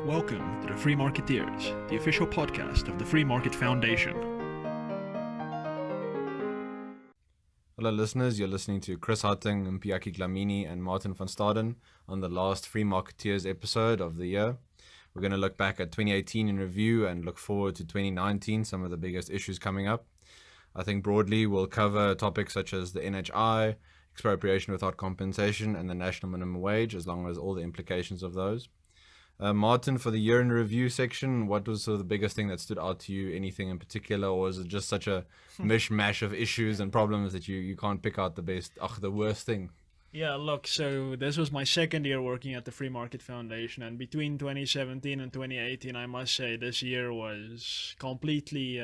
Welcome to the Free Marketeers, the official podcast of the Free Market Foundation. Hello listeners, you're listening to Chris Harting, Mpiyakhe and Martin van Staden on the last Free Marketeers episode of the year. We're going to look back at 2018 in review and look forward to 2019, some of the biggest issues coming up. I think broadly we'll cover topics such as the NHI, expropriation without compensation, and the national minimum wage, as long as all the implications of those. Martin, for the year in review section, what was sort of the biggest thing that stood out to you? Anything in particular, or is it just such a mishmash of issues and problems that you can't pick out the worst thing? Yeah, look, so this was my second year working at the Free Market Foundation, and between 2017 and 2018, I must say this year was completely,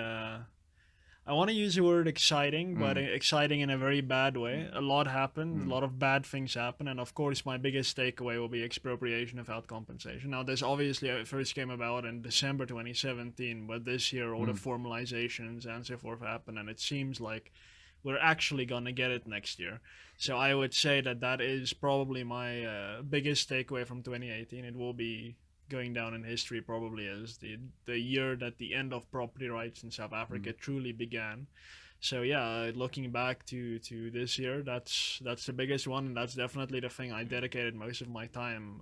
I want to use the word exciting, but exciting in a very bad way. A lot happened, a lot of bad things happened, and of course my biggest takeaway will be expropriation without compensation. Now this obviously first came about in December 2017, but this year all the formalizations and so forth happened, and it seems like we're actually going to get it next year. So I would say that is probably my biggest takeaway from 2018. It will be going down in history probably as the year that the end of property rights in South Africa truly began. So yeah, looking back to this year, that's the biggest one, and that's definitely the thing I dedicated most of my time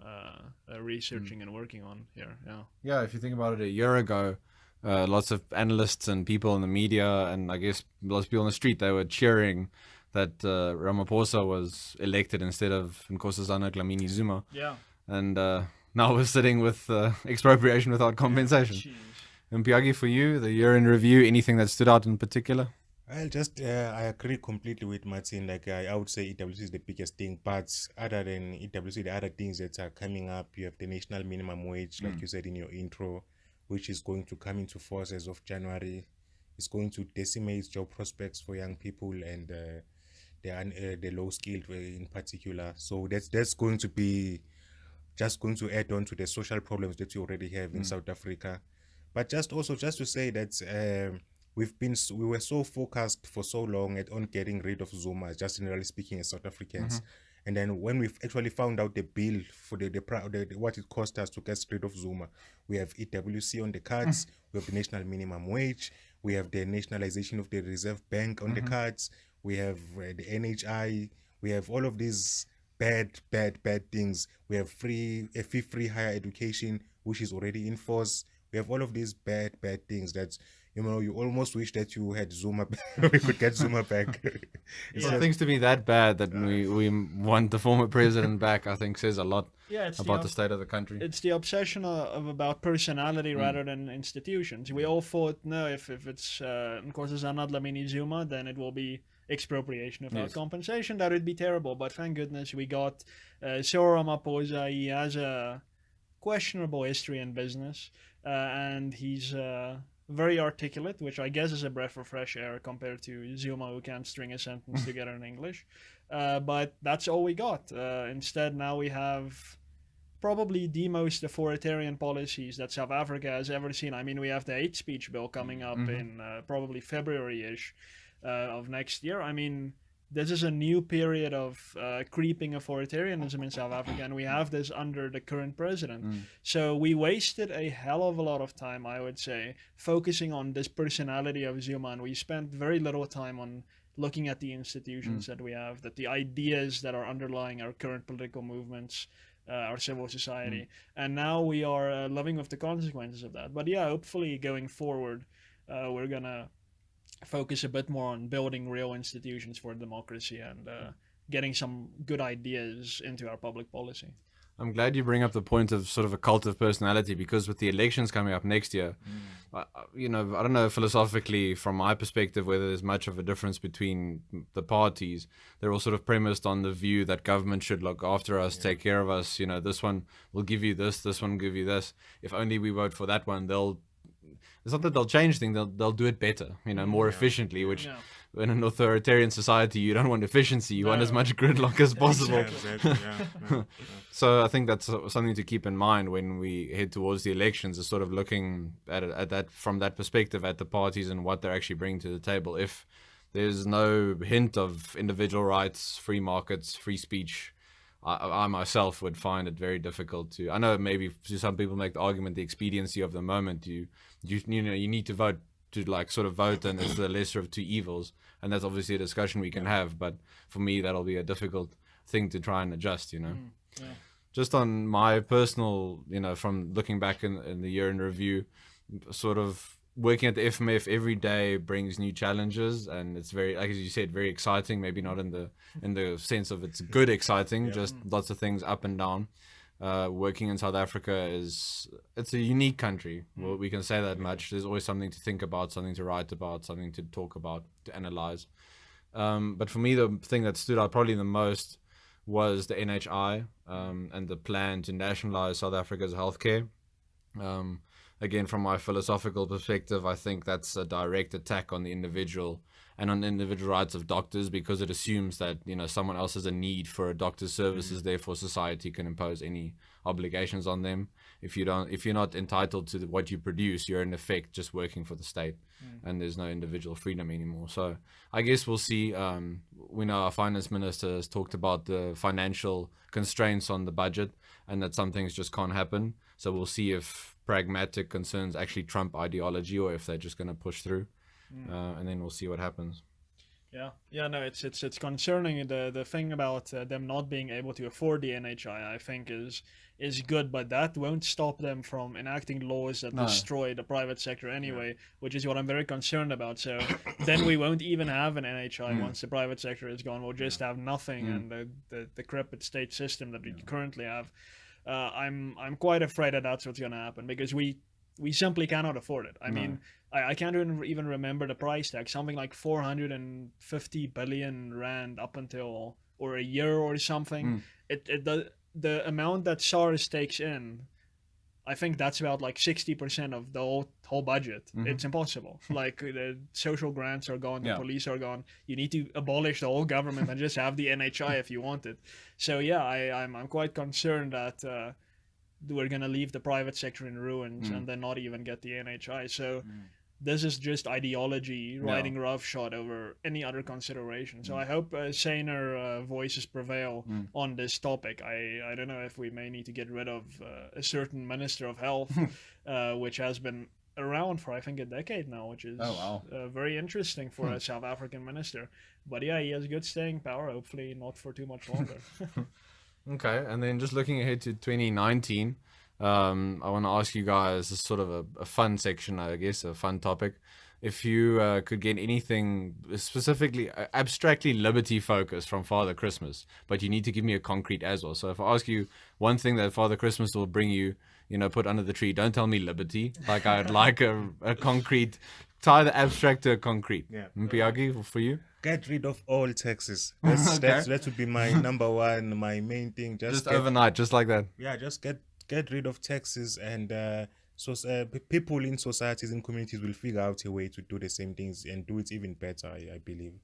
researching and working on here. Yeah, if you think about it, a year ago, lots of analysts and people in the media, and I guess lots of people on the street, they were cheering that Ramaphosa was elected instead of Nkosazana Dlamini Zuma. Yeah. And now we're sitting with expropriation without compensation. Mpiyakhe, for you, the year in review, anything that stood out in particular? I agree completely with Martin. I would say EWC is the biggest thing, but other than EWC, the other things that are coming up, you have the national minimum wage, like you said in your intro, which is going to come into force as of January. It's going to decimate job prospects for young people and the low skilled in particular. So that's going to be just going to add on to the social problems that you already have in South Africa. But just to say that we were so focused for so long on getting rid of Zuma, just generally speaking as South Africans. And then when we've actually found out the bill for the what it cost us to get rid of Zuma, we have EWC on the cards, we have the national minimum wage, we have the nationalization of the Reserve Bank on the cards, we have the NHI, we have all of these bad things. We have free higher education, which is already in force. We have all of these bad things that you almost wish that you had Zuma we could get Zuma back. For things to be that bad that we want the former president back, I think says a lot about the state of the country. It's the obsession about personality rather than institutions. We all thought, no, if it's Nkosazana Dlamini Zuma, then it will be expropriation without compensation. That would be terrible, but thank goodness we got Cyril Ramaphosa. He has a questionable history in business, and he's very articulate, which I guess is a breath of fresh air compared to Zuma, who can't string a sentence together in English. But that's all we got. Instead, now we have probably the most authoritarian policies that South Africa has ever seen. I mean, we have the hate speech bill coming up in probably February-ish of next year. I mean, this is a new period of creeping authoritarianism in South Africa, and we have this under the current president. So we wasted a hell of a lot of time, I would say, focusing on this personality of Zuma, and we spent very little time on looking at the institutions that we have, that the ideas that are underlying our current political movements, our civil society. And now we are living with the consequences of that. But yeah, hopefully going forward, we're going to focus a bit more on building real institutions for democracy and getting some good ideas into our public policy. I'm glad you bring up the point of sort of a cult of personality, because with the elections coming up next year, I don't know philosophically from my perspective whether there's much of a difference between the parties. They're all sort of premised on the view that government should look after us, take care of us. This one will give you this one will give you this. If only we vote for that one, it's not that they'll change things, they'll do it better, more efficiently, which in an authoritarian society, you don't want efficiency, you want as much gridlock as possible. So I think that's something to keep in mind when we head towards the elections, is sort of looking at that from that perspective, at the parties and what they're actually bringing to the table. If there's no hint of individual rights, free markets, free speech, I myself would find it very difficult to. I know maybe some people make the argument the expediency of the moment. You need to vote to like sort of vote, and it's the lesser of two evils, and that's obviously a discussion we can have. But for me, that'll be a difficult thing to try and adjust. Yeah. Just on my personal, from looking back in the year in review, sort of working at the FMF every day brings new challenges, and it's very, like as you said, very exciting. Maybe not in the sense of it's good exciting, just lots of things up and down. Working in South Africa it's a unique country. Well, we can say that much. There's always something to think about, something to write about, something to talk about, to analyze. But for me, the thing that stood out probably the most was the NHI and the plan to nationalize South Africa's healthcare. Again, from my philosophical perspective, I think that's a direct attack on the individual and on the individual rights of doctors, because it assumes that someone else has a need for a doctor's services, therefore society can impose any obligations on them. If you're not entitled to what you produce, you're in effect just working for the state, and there's no individual freedom anymore. So I guess we'll see. We know our finance minister has talked about the financial constraints on the budget, and that some things just can't happen. So we'll see if pragmatic concerns actually trump ideology, or if they're just going to push through, and then we'll see what happens. No, it's concerning. The thing about them not being able to afford the NHI, I think, is good, but that won't stop them from enacting laws that destroy the private sector anyway, which is what I'm very concerned about. So then we won't even have an NHI once the private sector is gone. We'll just have nothing, and the decrepit state system that we currently have. I'm quite afraid that that's what's going to happen, because we simply cannot afford it. I mean, I can't even remember the price tag, something like 450 billion rand up until, or a year or something. The amount that SARS takes in, I think that's about like 60% of the whole budget. It's impossible. Like the social grants are gone, the police are gone. You need to abolish the whole government and just have the NHI if you want it. So yeah, I'm quite concerned that we're gonna leave the private sector in ruins and then not even get the NHI. So this is just ideology riding roughshod over any other consideration. So I hope saner voices prevail on this topic. I don't know if we may need to get rid of a certain Minister of Health, which has been around for I think a decade now, which is very interesting for a South African minister. But yeah, he has good staying power, hopefully not for too much longer. Okay, and then just looking ahead to 2019, I want to ask you guys a sort of a fun section, I guess, a fun topic. If you could get anything specifically, abstractly liberty focused from Father Christmas, but you need to give me a concrete as well. So if I ask you one thing that Father Christmas will bring you, put under the tree, don't tell me liberty. Like I'd like a concrete, tie the abstract to a concrete. Yeah. Mpiyakhe, for you? Get rid of all taxes. That would be my number one, my main thing. Just overnight, just like that. Yeah, just get rid of taxes, and people in societies and communities will figure out a way to do the same things and do it even better, I believe.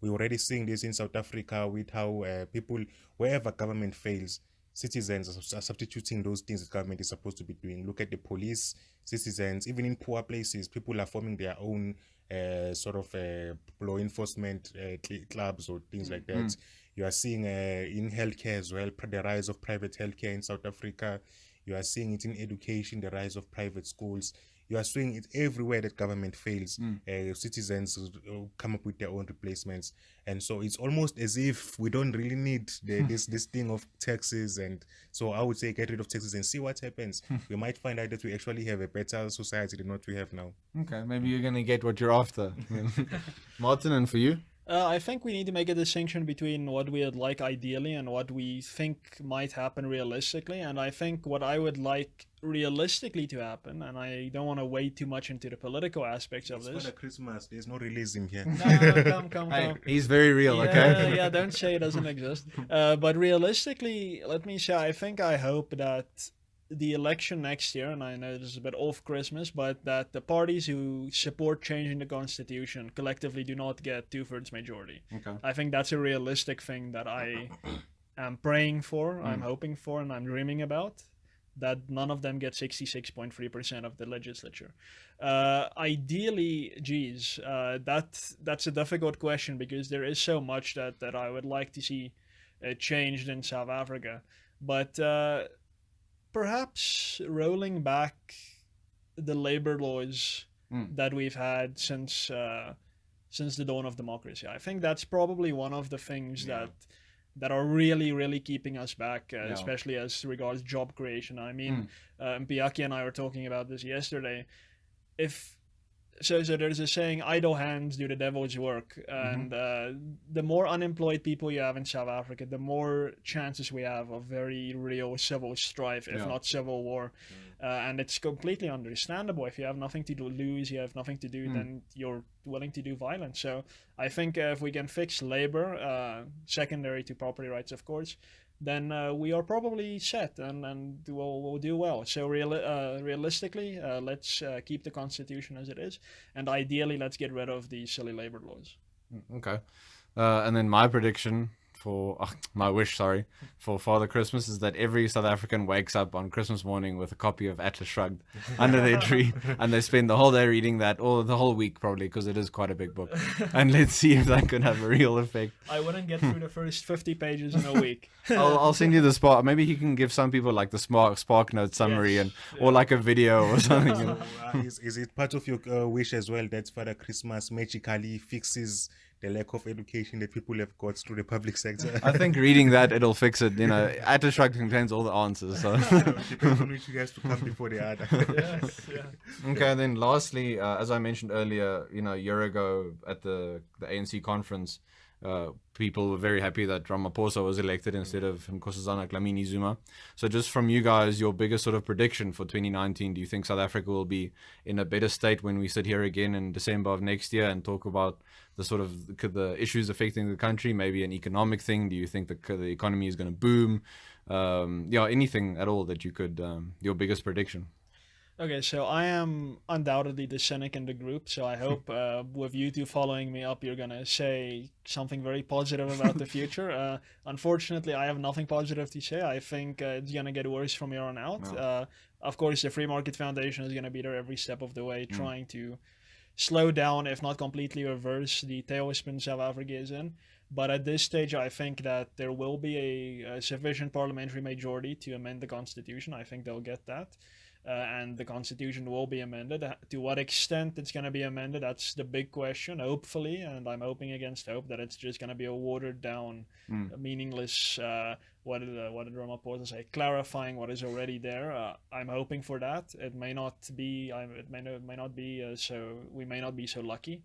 We're already seeing this in South Africa with how people, wherever government fails, citizens are substituting those things the government is supposed to be doing. Look at the police, citizens, even in poor places, people are forming their own law enforcement clubs or things like that. You are seeing in healthcare as well, the rise of private healthcare in South Africa. You are seeing it in education, the rise of private schools. You are seeing it everywhere that government fails. Citizens come up with their own replacements. And so it's almost as if we don't really need this thing of taxes. And so I would say get rid of taxes and see what happens. We might find out that we actually have a better society than what we have now. Okay, maybe you're going to get what you're after. Martin, and for you? I think we need to make a distinction between what we would like ideally and what we think might happen realistically. And I think what I would like realistically to happen, and I don't want to wade too much into the political aspects of this. It's Father Christmas. There's no realism here. No, come. Hey, he's very real, yeah, okay? Yeah, don't say it doesn't exist. But realistically, let me say, I hope that the election next year, and I know this is a bit off Christmas, but that the parties who support changing the constitution collectively do not get 2/3 majority. Okay. I think that's a realistic thing that I am praying for, I'm hoping for, and I'm dreaming about. That none of them get 66.3% of the legislature. Ideally, that's a difficult question, because there is so much that I would like to see changed in South Africa. But perhaps rolling back the labor laws that we've had since the dawn of democracy. I think that's probably one of the things that are really, really keeping us back, especially as regards job creation. I mean, Mpiyakhe and I were talking about this yesterday. So there's a saying, idle hands do the devil's work. And the more unemployed people you have in South Africa, the more chances we have of very real civil strife, if not civil war. And it's completely understandable. If you have nothing to lose, you have nothing to do, then you're willing to do violence. So I think if we can fix labor, secondary to property rights, of course, then we are probably set and we'll do well. So realistically, let's keep the constitution as it is, and ideally, let's get rid of the silly labor laws. Okay. And then my prediction my wish for Father Christmas is that every South African wakes up on Christmas morning with a copy of Atlas Shrugged under their tree, and they spend the whole day reading that, or the whole week probably, because it is quite a big book. And let's see if that can have a real effect. I wouldn't get through the first 50 pages in a week. I'll send you the Spark. Maybe he can give some people like the Spark Note summary or like a video or something. So, is it part of your wish as well that Father Christmas magically fixes the lack of education that people have got through the public sector? I think reading that, it'll fix it. Atlas Shrugged contains all the answers. So. Depends on which you guys to come before the other. Okay, and then lastly, as I mentioned earlier, a year ago at the ANC conference, people were very happy that Ramaphosa was elected instead of Nkosazana Dlamini Zuma. So just from you guys, your biggest sort of prediction for 2019, do you think South Africa will be in a better state when we sit here again in December of next year and talk about the issues affecting the country, maybe an economic thing? Do you think the economy is going to boom? Anything at all that you could, your biggest prediction? Okay, so I am undoubtedly the cynic in the group, so I hope with you two following me up, you're going to say something very positive about the future. Unfortunately, I have nothing positive to say. I think it's going to get worse from here on out. No. Of course, the Free Market Foundation is going to be there every step of the way, trying to slow down, if not completely reverse, the tailspin South Africa is in. But at this stage, I think that there will be a sufficient parliamentary majority to amend the constitution. I think they'll get that. And the constitution will be amended. To what extent it's going to be amended, that's the big question, hopefully, and I'm hoping against hope that it's just going to be a watered down, meaningless, what did Ramaphosa say, clarifying what is already there. I'm hoping for that. It may not be, so we may not be so lucky.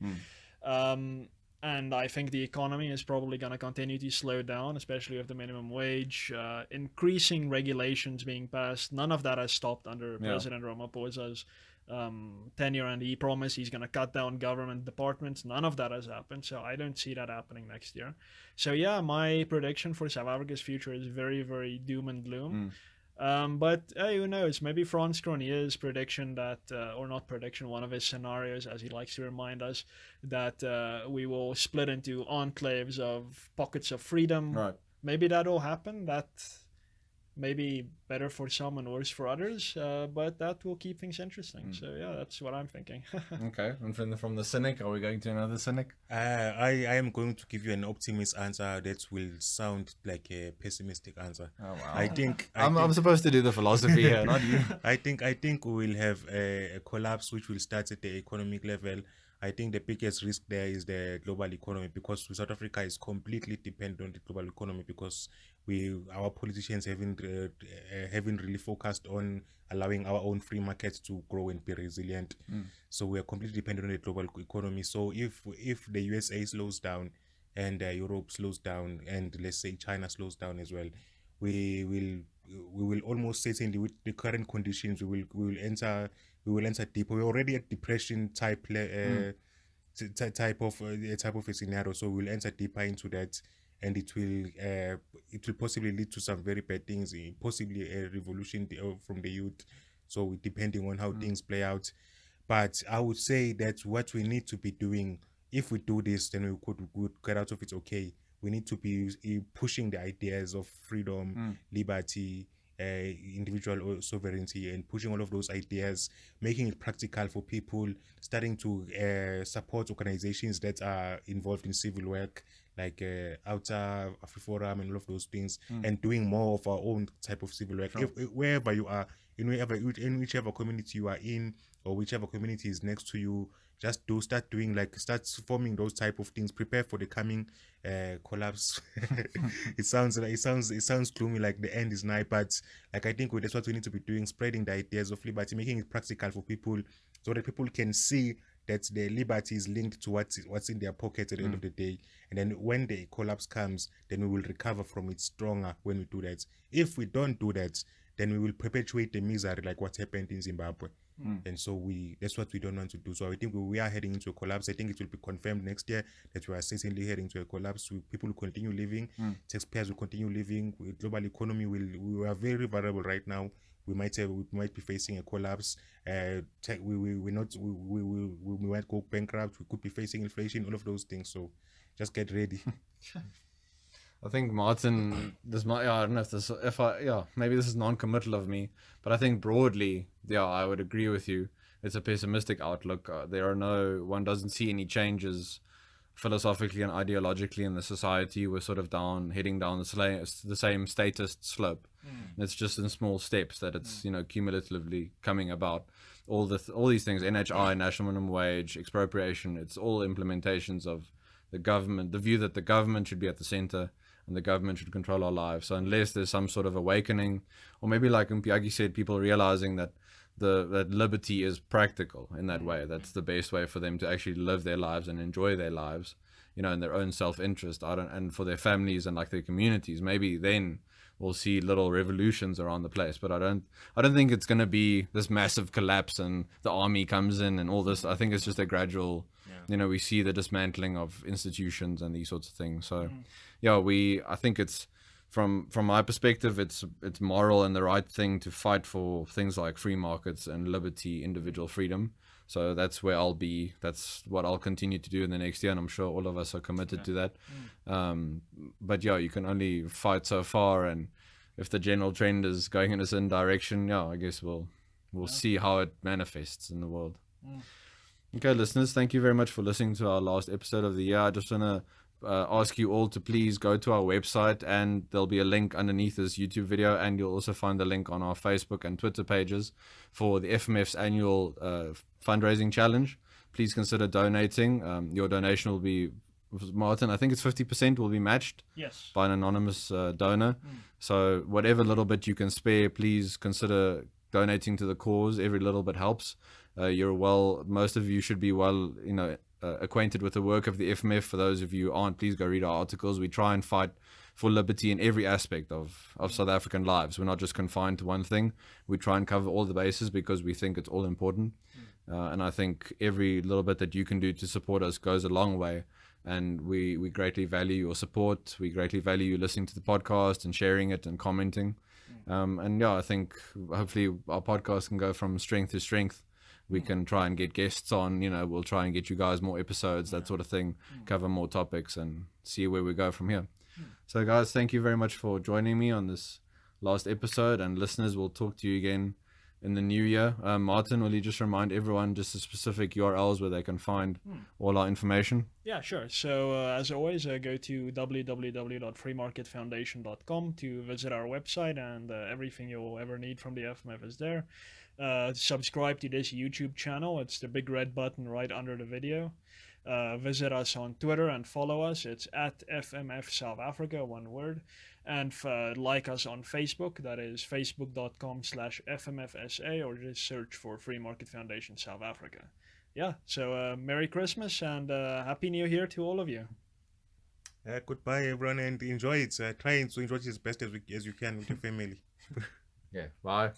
And I think the economy is probably going to continue to slow down, especially with the minimum wage, increasing regulations being passed. None of that has stopped under President Ramaphosa's tenure, and he promised he's going to cut down government departments. None of that has happened, so I don't see that happening next year. So my prediction for South Africa's future is very, very doom and gloom. But who knows? Maybe Frans Cronje's prediction that, or not prediction, one of his scenarios, as he likes to remind us, that we will split into enclaves of pockets of freedom. Right. Maybe that'll happen. That may be better for some and worse for others, but that will keep things interesting. So that's what I'm thinking. Okay, and from the cynic, are we going to another cynic? I am going to give you an optimist answer that will sound like a pessimistic answer. Oh wow! I think I'm supposed to do the philosophy here, not you. I think we will have a collapse which will start at the economic level. I think the biggest risk there is the global economy, because South Africa is completely dependent on the global economy, because our politicians haven't really focused on allowing our own free markets to grow and be resilient. So we are completely dependent on the global economy. So if the USA slows down and Europe slows down, and let's say China slows down as well, we will almost certainly, with the current conditions, we will enter deeper. We're already at depression type of a scenario, so we'll enter deeper into that, and it will possibly lead to some very bad things, possibly a revolution from the youth. So depending on how things play out, but I would say that what we need to be doing, if we do this, then we could get out of it. Okay, we need to be pushing the ideas of freedom, liberty, individual sovereignty, and pushing all of those ideas, making it practical for people, starting to support organizations that are involved in civil work, like outer Forum and all of those things, and doing more of our own type of civil work. Sure. If wherever you are, in whichever community you are in, or whichever community is next to you, just start forming those type of things. Prepare for the coming collapse. It sounds gloomy, like the end is nigh, but like I think that's what we need to be doing, spreading the ideas of liberty, making it practical for people, so that people can see that their liberty is linked to what's in their pockets at the end of the day. And then when the collapse comes, then we will recover from it stronger when we do that. If we don't do that, then we will perpetuate the misery like what happened in Zimbabwe. And so that's what we don't want to do. So I think we are heading into a collapse. I think it will be confirmed next year that we are certainly heading to a collapse. People will continue living, taxpayers will continue living, global economy we are very vulnerable right now. We might be facing a collapse. We might go bankrupt. We could be facing inflation. All of those things. So just get ready. I think Martin, I don't know maybe this is non-committal of me, but I think broadly, I would agree with you. It's a pessimistic outlook. One doesn't see any changes philosophically and ideologically in the society. We're sort of heading down the same statist slope. And it's just in small steps that it's cumulatively coming about. All these things, NHI, national minimum wage, expropriation, it's all implementations of the government, the view that the government should be at the center and the government should control our lives. So unless there's some sort of awakening, or maybe like Mpiyakhe said, people realizing that that liberty is practical in that way, that's the best way for them to actually live their lives and enjoy their lives, in their own self-interest, and for their families and like their communities. Maybe then we'll see little revolutions around the place. But I don't think it's going to be this massive collapse and the army comes in and all this. I think it's just a gradual, we see the dismantling of institutions and these sorts of things. So I think it's from my perspective, it's moral and the right thing to fight for things like free markets and liberty, individual freedom. So that's where I'll be. That's what I'll continue to do in the next year, and I'm sure all of us are committed to that. But you can only fight so far, and if the general trend is going in a certain direction, I guess we'll see how it manifests in the world. Okay, listeners, thank you very much for listening to our last episode of the year. I just want to ask you all to please go to our website, and there'll be a link underneath this YouTube video, and you'll also find the link on our Facebook and Twitter pages for the FMF's annual fundraising challenge. Please consider donating. Your donation will be, Martin, I think it's 50% will be matched by an anonymous donor. So whatever little bit you can spare, please consider donating to the cause. Every little bit helps. Most of you should be acquainted with the work of the FMF. For those of you who aren't, please go read our articles. We try and fight for liberty in every aspect of South African lives. We're not just confined to one thing. We try and cover all the bases because we think it's all important. And I think every little bit that you can do to support us goes a long way. And we greatly value your support. We greatly value you listening to the podcast and sharing it and commenting. I think hopefully our podcast can go from strength to strength. We can try and get guests on, we'll try and get you guys more episodes, that sort of thing, cover more topics and see where we go from here. So guys, thank you very much for joining me on this last episode, and listeners, we'll talk to you again in the new year. Martin, will you just remind everyone just the specific URLs where they can find all our information? Yeah, sure. So as always, go to www.freemarketfoundation.com to visit our website, and everything you'll ever need from the FMF is there. Subscribe to this YouTube channel. It's the big red button right under the video. Visit us on Twitter and follow us. It's at FMF South Africa, one word. And like us on Facebook. That is facebook.com/FMFSA, or just search for Free Market Foundation South Africa. Yeah, so Merry Christmas and Happy New Year to all of you. Goodbye, everyone, and enjoy it. Try to enjoy it as best as you can with your family. Yeah, bye.